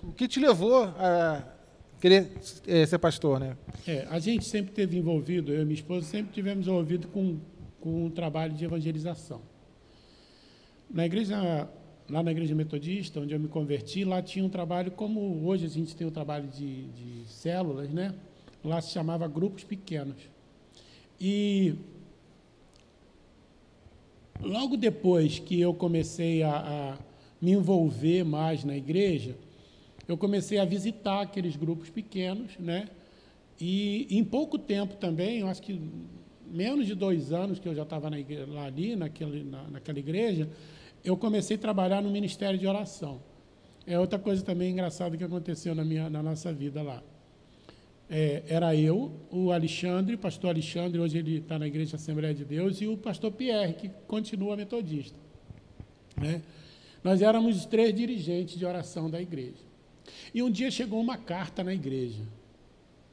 O que te levou a querer ser pastor, né? A gente sempre esteve envolvido, eu e minha esposa sempre tivemos envolvido com um trabalho de evangelização. Na igreja, lá na igreja metodista, onde eu me converti, lá tinha um trabalho, como hoje a gente tem um trabalho de células, né? Lá se chamava grupos pequenos. E logo depois que eu comecei a me envolver mais na igreja, eu comecei a visitar aqueles grupos pequenos, né? E em pouco tempo também, eu acho que menos de 2 anos que eu já estava lá ali, naquela igreja, eu comecei a trabalhar no Ministério de Oração. É outra coisa também engraçada que aconteceu na nossa vida lá. Era eu, o Alexandre, o pastor Alexandre, hoje ele está na Igreja Assembleia de Deus, e o pastor Pierre, que continua metodista, né? Nós éramos os 3 dirigentes de oração da igreja. E um dia chegou uma carta na igreja.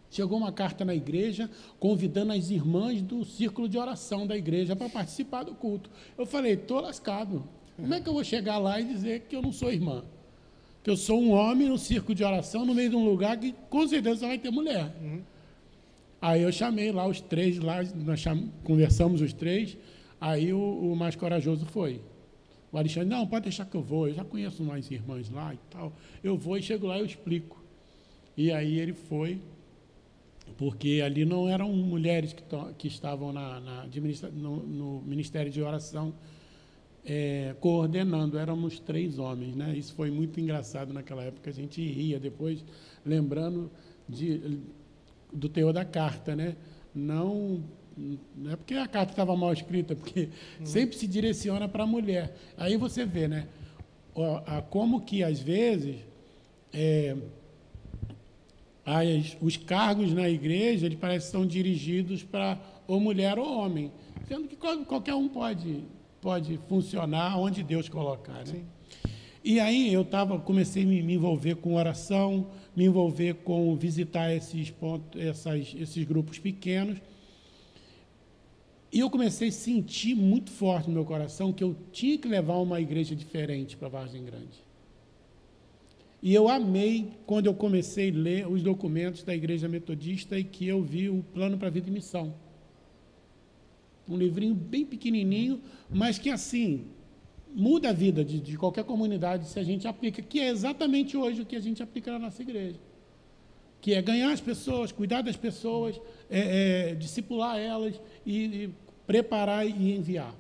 Chegou uma carta na igreja convidando as irmãs do círculo de oração da igreja para participar do culto. Eu falei, estou lascado. Como é que eu vou chegar lá e dizer que eu não sou irmã? Que eu sou um homem no círculo de oração, no meio de um lugar que com certeza só vai ter mulher. Uhum. Aí eu chamei lá os 3, nós conversamos os 3, aí o mais corajoso foi. O Alexandre, não, pode deixar que eu vou, eu já conheço umas irmãs lá e tal. Eu vou e chego lá e eu explico. E aí ele porque ali não eram mulheres que estavam no Ministério de Oração coordenando, éramos 3 homens, né? Isso foi muito engraçado naquela época, a gente ria depois, lembrando do teor da carta, né? Não é porque a carta estava mal escrita, porque sempre se direciona para a mulher. Aí você vê, né? Como que, às vezes, os cargos na igreja, eles parecem que são dirigidos para ou mulher ou homem, sendo que qualquer um pode funcionar onde Deus colocar, né? Sim. E aí comecei a me envolver com oração, me envolver com visitar esses grupos pequenos. E eu comecei a sentir muito forte no meu coração que eu tinha que levar uma igreja diferente para Vargem Grande. E eu amei quando eu comecei a ler os documentos da Igreja Metodista e que eu vi o Plano para a Vida e Missão. Um livrinho bem pequenininho, mas que, assim, muda a vida de qualquer comunidade se a gente aplica, que é exatamente hoje o que a gente aplica na nossa igreja. Que é ganhar as pessoas, cuidar das pessoas, discipular elas e preparar e enviar.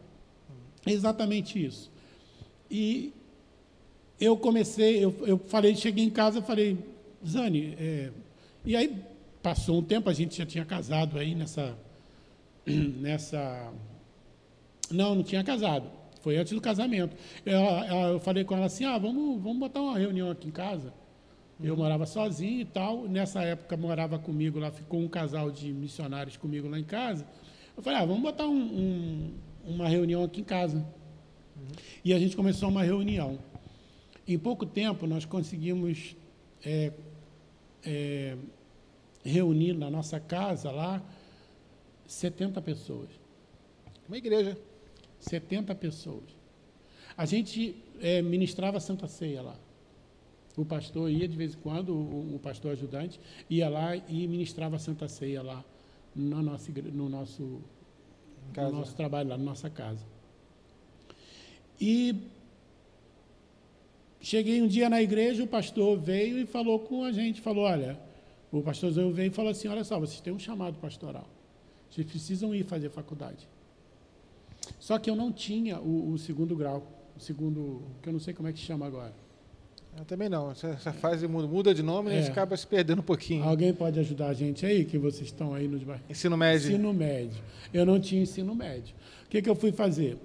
É exatamente isso. E eu cheguei em casa e falei, Zane, e aí passou um tempo, a gente já tinha casado aí não tinha casado, foi antes do casamento. Eu falei com ela assim, vamos botar uma reunião aqui em casa. Eu morava sozinho e tal, nessa época morava comigo lá, ficou um casal de missionários comigo lá em casa. Eu falei, vamos botar uma reunião aqui em casa. E a gente começou uma reunião. Em pouco tempo, nós conseguimos reunir na nossa casa lá 70 pessoas. Uma igreja. 70 pessoas. A gente ministrava a Santa Ceia lá. O pastor ia de vez em quando, o pastor ajudante, ia lá e ministrava a Santa Ceia lá no nosso trabalho, lá na nossa casa. E cheguei um dia na igreja, o pastor veio e falou com a gente, o pastorzão veio e falou assim, olha só, vocês têm um chamado pastoral, vocês precisam ir fazer faculdade. Só que eu não tinha o 2º grau, que eu não sei como é que chama agora. Eu também não, essa fase muda de nome e a gente acaba se perdendo um pouquinho. Alguém pode ajudar a gente aí, que vocês estão aí nos bairros? Ensino médio. Ensino médio. Eu não tinha ensino médio. O que eu fui fazer?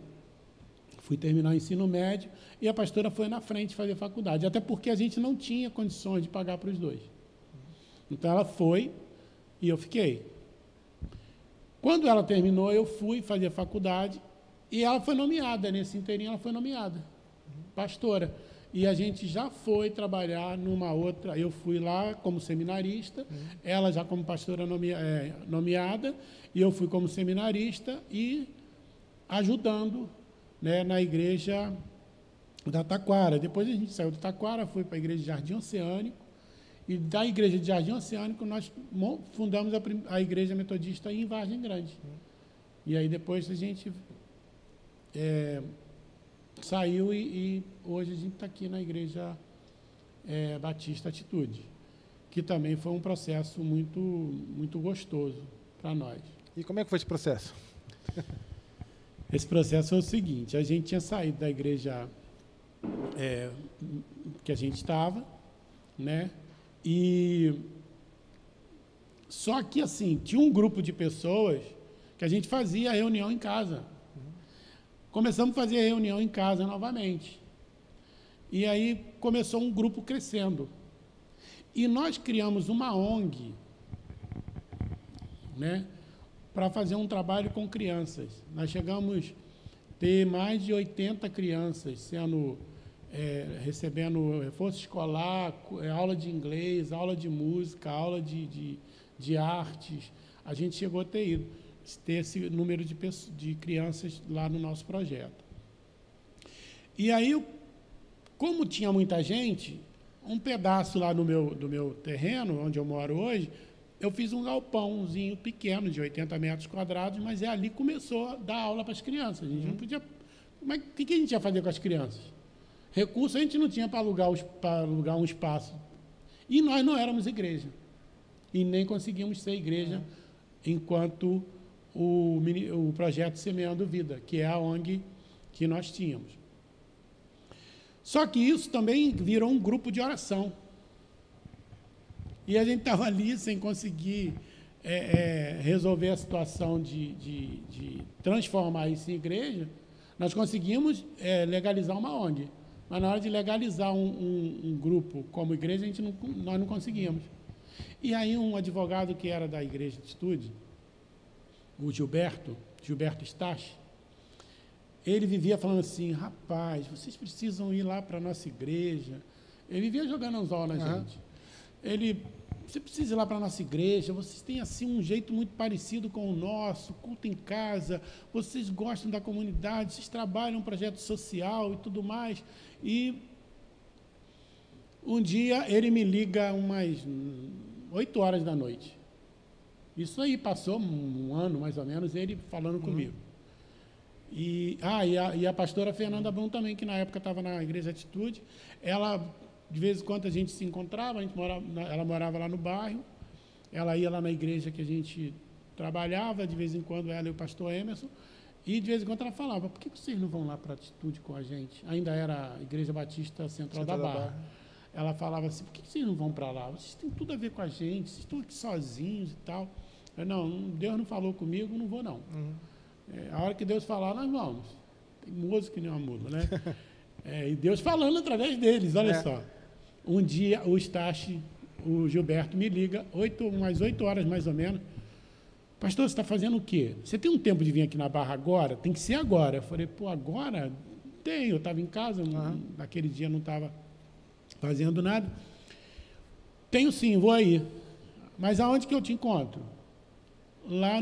Fui terminar o ensino médio e a pastora foi na frente fazer faculdade, até porque a gente não tinha condições de pagar para os 2. Então, ela foi e eu fiquei. Quando ela terminou, eu fui fazer faculdade e ela foi nomeada, nesse inteirinho ela foi nomeada, pastora. E a gente já foi trabalhar numa outra, eu fui lá como seminarista, ela já como pastora nomeada, e eu fui como seminarista e ajudando, né, na igreja da Taquara. Depois a gente saiu do Taquara, foi para a igreja de Jardim Oceânico, e da igreja de Jardim Oceânico nós fundamos a igreja metodista em Vargem Grande. E aí depois a gente saiu e hoje a gente está aqui na igreja Batista Atitude, que também foi um processo muito, muito gostoso para nós. E como é que foi esse processo? Esse processo é o seguinte: a gente tinha saído da igreja que a gente estava, né? E só que assim, tinha um grupo de pessoas que a gente fazia reunião em casa. Começamos a fazer reunião em casa novamente. E aí começou um grupo crescendo. E nós criamos uma ONG, né, para fazer um trabalho com crianças. Nós chegamos a ter mais de 80 crianças recebendo reforço escolar, aula de inglês, aula de música, aula de artes. A gente chegou a ter esse número de crianças lá no nosso projeto. E aí, como tinha muita gente, um pedaço lá do meu terreno, onde eu moro hoje, eu fiz um galpãozinho pequeno, de 80 metros quadrados, mas ali começou a dar aula para as crianças. A gente não podia... Mas o que a gente ia fazer com as crianças? Recurso a gente não tinha para alugar um espaço. E nós não éramos igreja. E nem conseguimos ser igreja enquanto o projeto Semeando Vida, que é a ONG que nós tínhamos. Só que isso também virou um grupo de oração. E a gente estava ali sem conseguir resolver a situação de transformar isso em igreja. Nós conseguimos legalizar uma ONG, mas na hora de legalizar um grupo como igreja, nós não conseguimos. E aí um advogado que era da Igreja de Atitude, o Gilberto Stache, ele vivia falando assim: rapaz, vocês precisam ir lá para a nossa igreja. Ele vivia jogando anzol na gente. Você precisa ir lá para a nossa igreja, vocês têm assim um jeito muito parecido com o nosso, culto em casa, vocês gostam da comunidade, vocês trabalham um projeto social e tudo mais. E um dia ele me liga umas 8 horas da noite. Isso aí passou um ano, mais ou menos, ele falando comigo. E a pastora Fernanda Brum também, que na época estava na Igreja Atitude, ela, de vez em quando a gente se encontrava, ela morava lá no bairro, ela ia lá na igreja que a gente trabalhava, de vez em quando ela e o pastor Emerson, e de vez em quando ela falava: por que vocês não vão lá para a Atitude com a gente? Ainda era a Igreja Batista Central da Barra. Ela falava assim: por que vocês não vão para lá? Vocês têm tudo a ver com a gente, vocês estão aqui sozinhos e tal. Eu, não, Deus não falou comigo, não vou não. A hora que Deus falar, nós vamos. Tem música que nem uma mula, né? E Deus falando através deles, olha só. Um dia o Stache, o Gilberto, me liga, umas 8 horas mais ou menos: pastor, você está fazendo o quê? Você tem um tempo de vir aqui na Barra agora? Tem que ser agora. Eu falei: pô, agora? Tenho, eu estava em casa, naquele dia não estava fazendo nada. Tenho sim, vou aí. Mas aonde que eu te encontro? Lá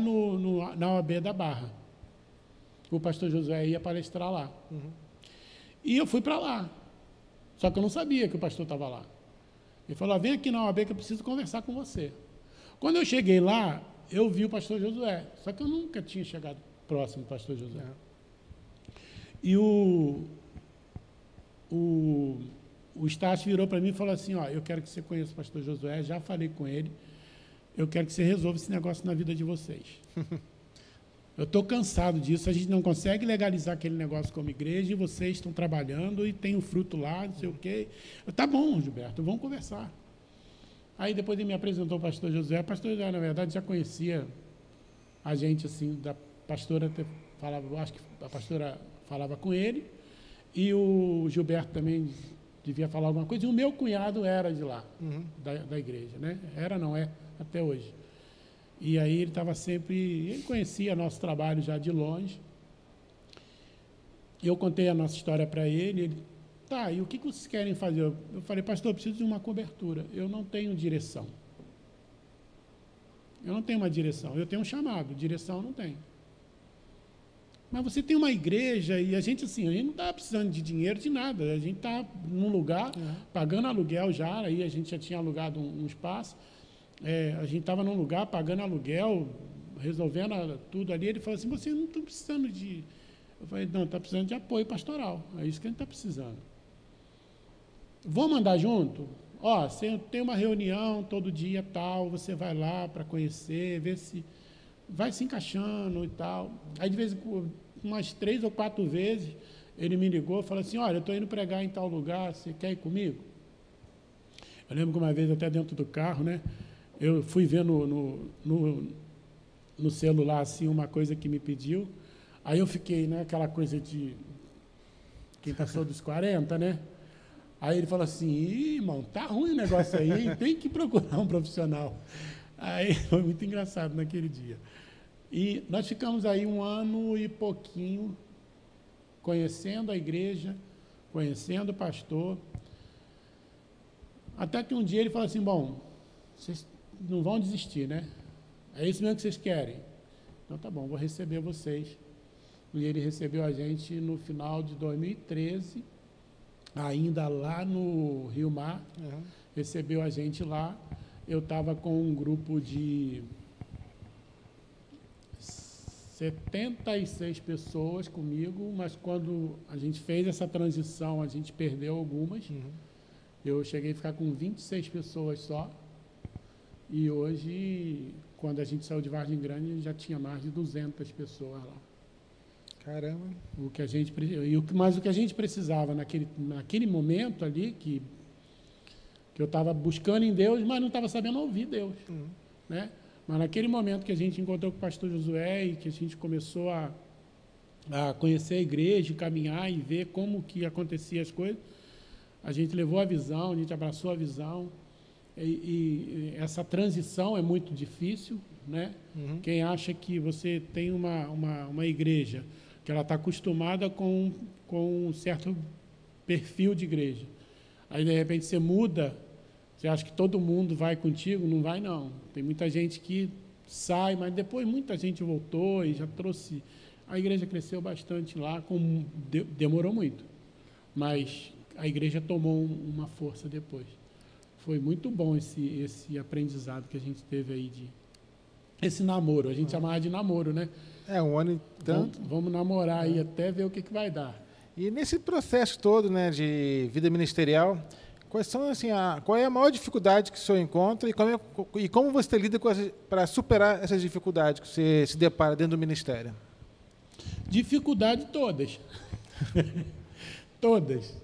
na OAB da Barra. O pastor Josué ia palestrar lá. E eu fui para lá. Só que eu não sabia que o pastor estava lá. Ele falou: vem aqui na OAB que eu preciso conversar com você. Quando eu cheguei lá, eu vi o pastor Josué. Só que eu nunca tinha chegado próximo do pastor Josué. E o Stache virou para mim e falou assim: eu quero que você conheça o pastor Josué, já falei com ele, eu quero que você resolva esse negócio na vida de vocês. Eu estou cansado disso, a gente não consegue legalizar aquele negócio como igreja e vocês estão trabalhando e tem o fruto lá, não sei o quê. Tá bom, Gilberto, vamos conversar. Aí depois ele me apresentou o pastor Josué. O pastor Josué, na verdade, já conhecia a gente, assim, da pastora, acho que a pastora falava com ele, e o Gilberto também devia falar alguma coisa, e o meu cunhado era de lá, da igreja, né? Era, não é, até hoje. E aí ele estava sempre... Ele conhecia nosso trabalho já de longe. Eu contei a nossa história para ele. Ele: tá, e o que vocês querem fazer? Eu falei: pastor, eu preciso de uma cobertura. Eu não tenho direção. Eu não tenho uma direção. Eu tenho um chamado. Direção eu não tenho. mas você tem uma igreja e a gente não está precisando de dinheiro, de nada. A gente está num lugar, pagando aluguel já, aí a gente já tinha alugado um espaço. A gente estava num lugar, pagando aluguel, resolvendo tudo ali. Ele falou assim, vocês não estão precisando de... Eu falei, não, está precisando de apoio pastoral. É isso que a gente está precisando. Vamos andar junto? Você tem uma reunião todo dia, tal, você vai lá para conhecer, ver se... vai se encaixando e tal. Aí, de vez em quando, umas 3 ou 4 vezes, ele me ligou e falou assim, olha, eu estou indo pregar em tal lugar, você quer ir comigo? Eu lembro que uma vez, até dentro do carro, né, eu fui ver no celular, assim, uma coisa que me pediu, aí eu fiquei, né, aquela coisa de quem passou dos 40, né? Aí ele falou assim, irmão, tá ruim o negócio aí, hein? Tem que procurar um profissional. Aí foi muito engraçado naquele dia. E nós ficamos aí 1 ano e pouquinho conhecendo a igreja, conhecendo o pastor, até que um dia ele falou assim, bom, vocês não vão desistir, né? É isso mesmo que vocês querem? Então tá bom, vou receber vocês. E ele recebeu a gente no final de 2013, ainda lá no Rio Mar, recebeu a gente lá. Eu estava com um grupo de 76 pessoas comigo, mas quando a gente fez essa transição, a gente perdeu algumas. Eu cheguei a ficar com 26 pessoas só. E hoje, quando a gente saiu de Vargem Grande, já tinha mais de 200 pessoas lá. Caramba. Mas o que a gente precisava naquele momento ali, que eu estava buscando em Deus, mas não estava sabendo ouvir Deus. Né? Mas naquele momento que a gente encontrou com o pastor Josué e que a gente começou a conhecer a igreja, caminhar e ver como que acontecia as coisas, a gente levou a visão, a gente abraçou a visão. E essa transição é muito difícil, né? Quem acha que você tem uma igreja que ela está acostumada com um certo perfil de igreja, aí de repente você muda, você acha que todo mundo vai contigo? Não vai, não. Tem muita gente que sai, mas depois muita gente voltou e já trouxe... A igreja cresceu bastante lá, demorou muito, mas a igreja tomou uma força depois. Foi muito bom esse aprendizado que a gente teve aí esse namoro. A gente chamava de namoro, né? 1 ano e tanto. Vamos namorar aí até ver o que vai dar. E nesse processo todo, né, de vida ministerial, qual é a maior dificuldade que o senhor encontra e como você lida para superar essas dificuldades que você se depara dentro do ministério? Dificuldade todas. Todas.